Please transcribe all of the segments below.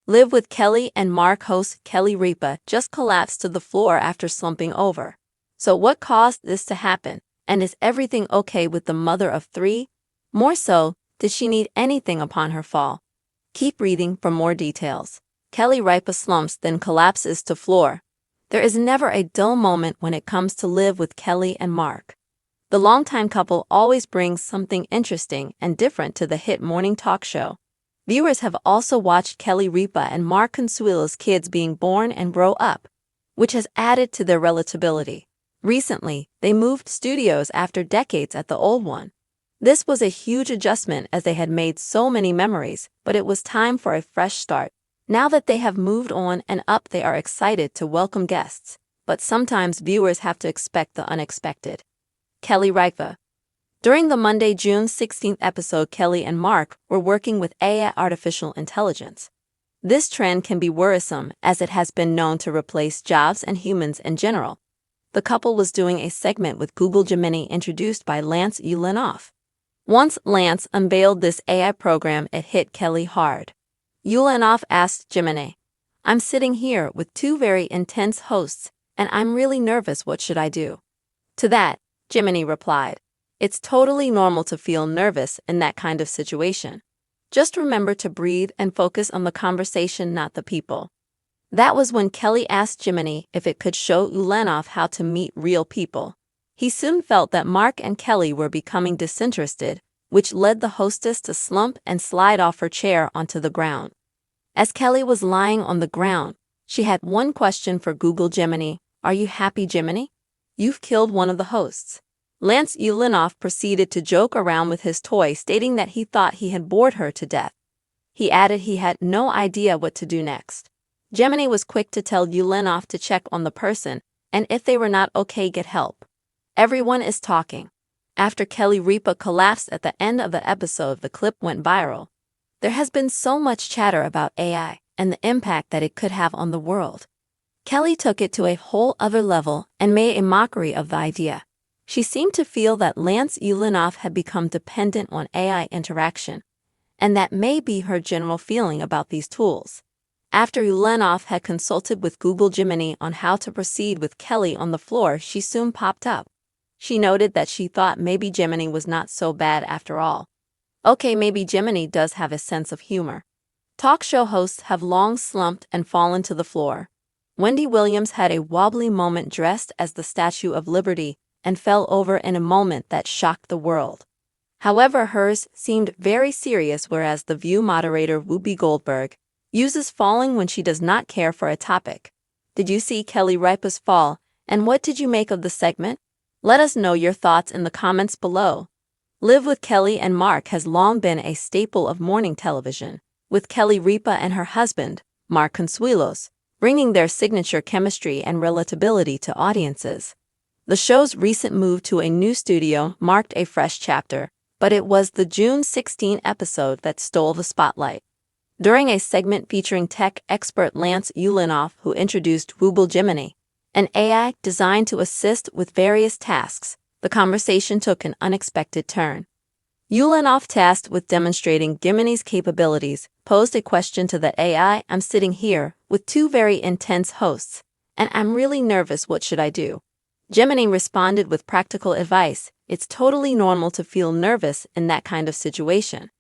Live with Kelly and Mark host Kelly Ripa just collapsed to the floor after slumping over. So what caused this to happen? And is everything okay with the mother of three? More so, did she need anything upon her fall? Keep reading for more details. Kelly Ripa slumps then collapses to floor. There is never a dull moment when it comes to Live with Kelly and Mark. The longtime couple always brings something interesting and different to the hit morning talk show. Viewers have also watched Kelly Ripa and Mark Consuelo's kids being born and grow up, which has added to their relatability. Recently, they moved studios after decades at the old one. This was a huge adjustment as they had made so many memories, but it was time for a fresh start. Now that they have moved on and up, they are excited to welcome guests, but sometimes viewers have to expect the unexpected. Kelly Ripa. During the Monday, June 16th episode, Kelly and Mark were working with AI artificial intelligence. This trend can be worrisome as it has been known to replace jobs and humans in general. The couple was doing a segment with Google Gemini introduced by Lance Ulanoff. Once Lance unveiled this AI program, it hit Kelly hard. Ulanoff asked Gemini, "I'm sitting here with two very intense hosts, and I'm really nervous. What should I do?" To that, Gemini replied, "It's totally normal to feel nervous in that kind of situation. Just remember to breathe and focus on the conversation, not the people." That was when Kelly asked Gemini if it could show Ulanoff how to meet real people. He soon felt that Mark and Kelly were becoming disinterested, which led the hostess to slump and slide off her chair onto the ground. As Kelly was lying on the ground, she had one question for Google Gemini. "Are you happy, Gemini? You've killed one of the hosts." Lance Ulanoff proceeded to joke around with his toy, stating that he thought he had bored her to death. He added he had no idea what to do next. Gemini was quick to tell Ulanoff to check on the person, and if they were not okay, get help. Everyone is talking. After Kelly Ripa collapsed at the end of the episode, the clip went viral. There has been so much chatter about AI and the impact that it could have on the world. Kelly took it to a whole other level and made a mockery of the idea. She seemed to feel that Lance Ulanoff had become dependent on AI interaction, and that may be her general feeling about these tools. After Ulanoff had consulted with Google Gemini on how to proceed with Kelly on the floor, she soon popped up. She noted that she thought maybe Gemini was not so bad after all. Okay, maybe Gemini does have a sense of humor. Talk show hosts have long slumped and fallen to the floor. Wendy Williams had a wobbly moment dressed as the Statue of Liberty and fell over in a moment that shocked the world. However, hers seemed very serious, whereas The View moderator Whoopi Goldberg uses falling when she does not care for a topic. Did you see Kelly Ripa's fall, and what did you make of the segment? Let us know your thoughts in the comments below. Live with Kelly and Mark has long been a staple of morning television, with Kelly Ripa and her husband, Mark Consuelos, bringing their signature chemistry and relatability to audiences. The show's recent move to a new studio marked a fresh chapter, but it was the June 16 episode that stole the spotlight. During a segment featuring tech expert Lance Ulanoff, who introduced Google Gemini, an AI designed to assist with various tasks, the conversation took an unexpected turn. Ulanoff, tasked with demonstrating Gemini's capabilities, posed a question to the AI. "I'm sitting here with two very intense hosts, and I'm really nervous. What should I do?" Gemini responded with practical advice. "It's totally normal to feel nervous in that kind of situation.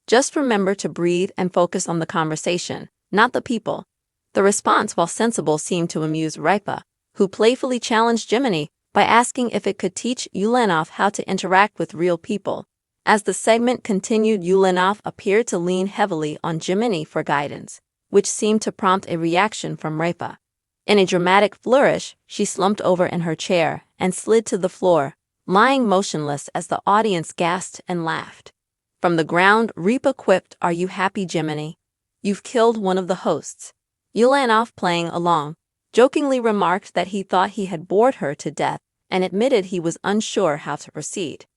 Just remember to breathe and focus on the conversation, not the people." The response, while sensible, seemed to amuse Ripa, who playfully challenged Gemini by asking if it could teach Ulanoff how to interact with real people. As the segment continued, Ulanoff appeared to lean heavily on Gemini for guidance, which seemed to prompt a reaction from Ripa. In a dramatic flourish, she slumped over in her chair and slid to the floor, lying motionless as the audience gasped and laughed. From the ground, Ripa quipped, "Are you happy, Gemini? You've killed one of the hosts." Ulanoff, playing along, jokingly remarked that he thought he had bored her to death and admitted he was unsure how to proceed.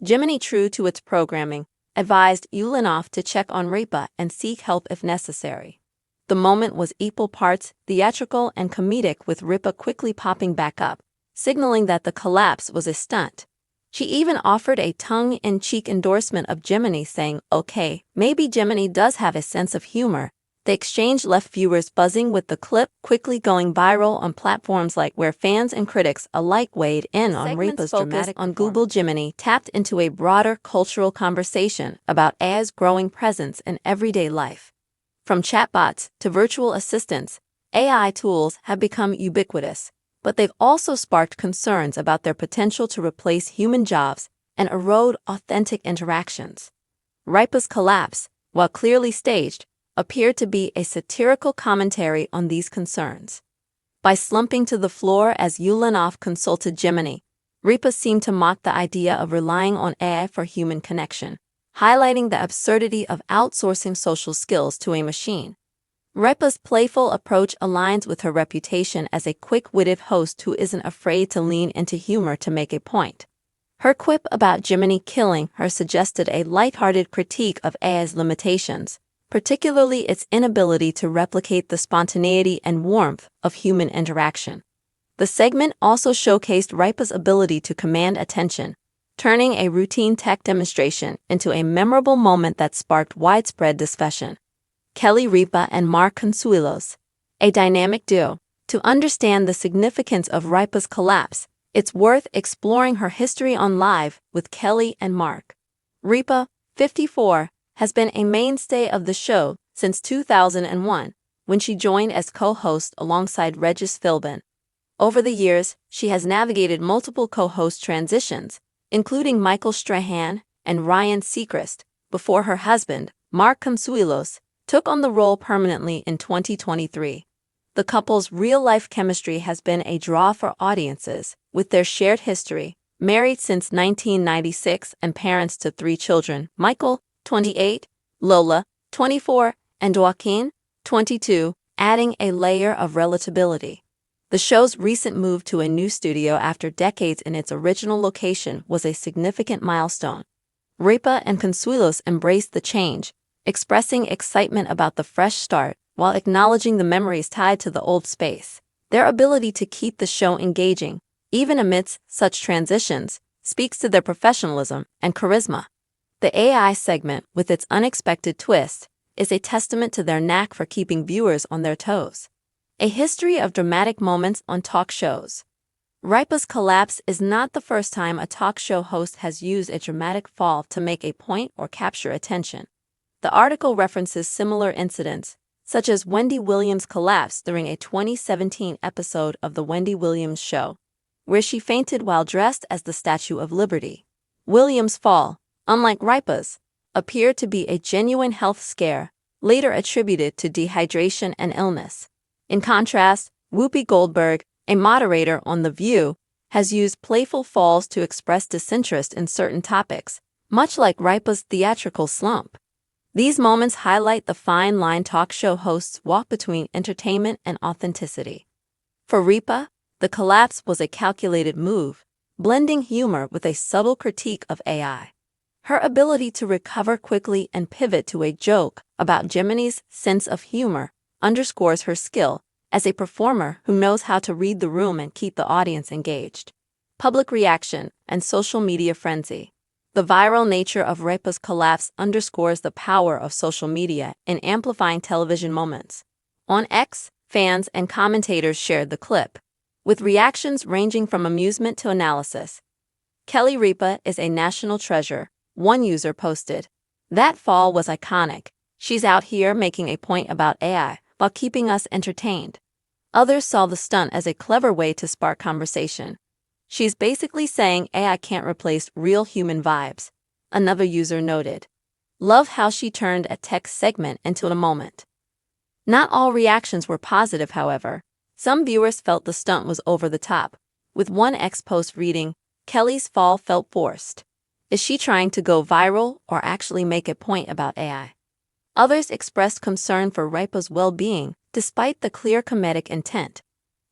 Gemini, true to its programming, advised Ulanoff to check on Ripa and seek help if necessary. The moment was equal parts theatrical and comedic, with Ripa quickly popping back up, signaling that the collapse was a stunt. She even offered a tongue-in-cheek endorsement of Gemini, saying, "Okay, maybe Gemini does have a sense of humor, The exchange left viewers buzzing with the clip quickly going viral on platforms like where fans and critics alike weighed in on Ripa's dramatic on Google Gemini tapped into a broader cultural conversation about AI's growing presence in everyday life. From chatbots to virtual assistants, AI tools have become ubiquitous, but they've also sparked concerns about their potential to replace human jobs and erode authentic interactions. Ripa's collapse, while clearly staged, appeared to be a satirical commentary on these concerns. By slumping to the floor as Ulanov consulted Gemini, Ripa seemed to mock the idea of relying on AI for human connection, highlighting the absurdity of outsourcing social skills to a machine. Ripa's playful approach aligns with her reputation as a quick-witted host who isn't afraid to lean into humor to make a point. Her quip about Gemini killing her suggested a lighthearted critique of AI's limitations, particularly its inability to replicate the spontaneity and warmth of human interaction. The segment also showcased Ripa's ability to command attention, turning a routine tech demonstration into a memorable moment that sparked widespread discussion. Kelly Ripa and Mark Consuelos, a dynamic duo. To understand the significance of Ripa's collapse, it's worth exploring her history on Live with Kelly and Mark. Ripa, 54, has been a mainstay of the show since 2001, when she joined as co-host alongside Regis Philbin. Over the years, she has navigated multiple co-host transitions, including Michael Strahan and Ryan Seacrest, before her husband, Mark Consuelos, took on the role permanently in 2023. The couple's real-life chemistry has been a draw for audiences, with their shared history, married since 1996 and parents to 3 children, Michael, 28, Lola, 24, and Joaquin, 22, adding a layer of relatability. The show's recent move to a new studio after decades in its original location was a significant milestone. Ripa and Consuelos embraced the change, expressing excitement about the fresh start while acknowledging the memories tied to the old space. Their ability to keep the show engaging, even amidst such transitions, speaks to their professionalism and charisma. The AI segment, with its unexpected twist, is a testament to their knack for keeping viewers on their toes. A history of dramatic moments on talk shows. Ripa's collapse is not the first time a talk show host has used a dramatic fall to make a point or capture attention. The article references similar incidents, such as Wendy Williams' collapse during a 2017 episode of The Wendy Williams Show, where she fainted while dressed as the Statue of Liberty. Williams' fall, unlike Ripa's, appeared to be a genuine health scare, later attributed to dehydration and illness. In contrast, Whoopi Goldberg, a moderator on The View, has used playful falls to express disinterest in certain topics, much like Ripa's theatrical slump. These moments highlight the fine line talk show hosts walk between entertainment and authenticity. For Ripa, the collapse was a calculated move, blending humor with a subtle critique of AI. Her ability to recover quickly and pivot to a joke about Gemini's sense of humor underscores her skill as a performer who knows how to read the room and keep the audience engaged. Public reaction and social media frenzy. The viral nature of Ripa's collapse underscores the power of social media in amplifying television moments. On X, fans and commentators shared the clip, with reactions ranging from amusement to analysis. Kelly Ripa is a national treasure, one user posted. That fall was iconic. She's out here making a point about AI while keeping us entertained. Others saw the stunt as a clever way to spark conversation. She's basically saying AI can't replace real human vibes, another user noted. Love how she turned a tech segment into a moment. Not all reactions were positive, however. Some viewers felt the stunt was over the top, with one X post reading, "Kelly's fall felt forced. Is she trying to go viral or actually make a point about AI?" Others expressed concern for Ripa's well-being, despite the clear comedic intent.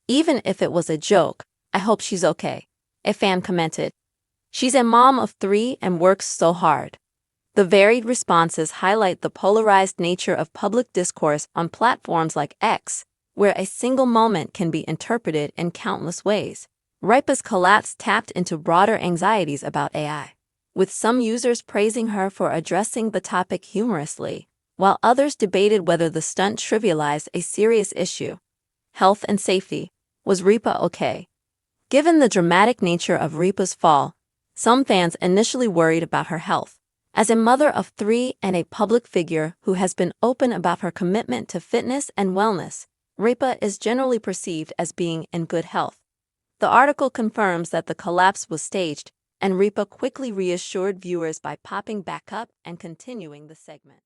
"Even if it was a joke, I hope she's okay," a fan commented. "She's a mom of 3 and works so hard." The varied responses highlight the polarized nature of public discourse on platforms like X, where a single moment can be interpreted in countless ways. Ripa's collapse tapped into broader anxieties about AI, with some users praising her for addressing the topic humorously, while others debated whether the stunt trivialized a serious issue. Health and safety. Was Ripa okay? Given the dramatic nature of Ripa's fall, some fans initially worried about her health. As a mother of 3 and a public figure who has been open about her commitment to fitness and wellness, Ripa is generally perceived as being in good health. The article confirms that the collapse was staged, and Ripa quickly reassured viewers by popping back up and continuing the segment.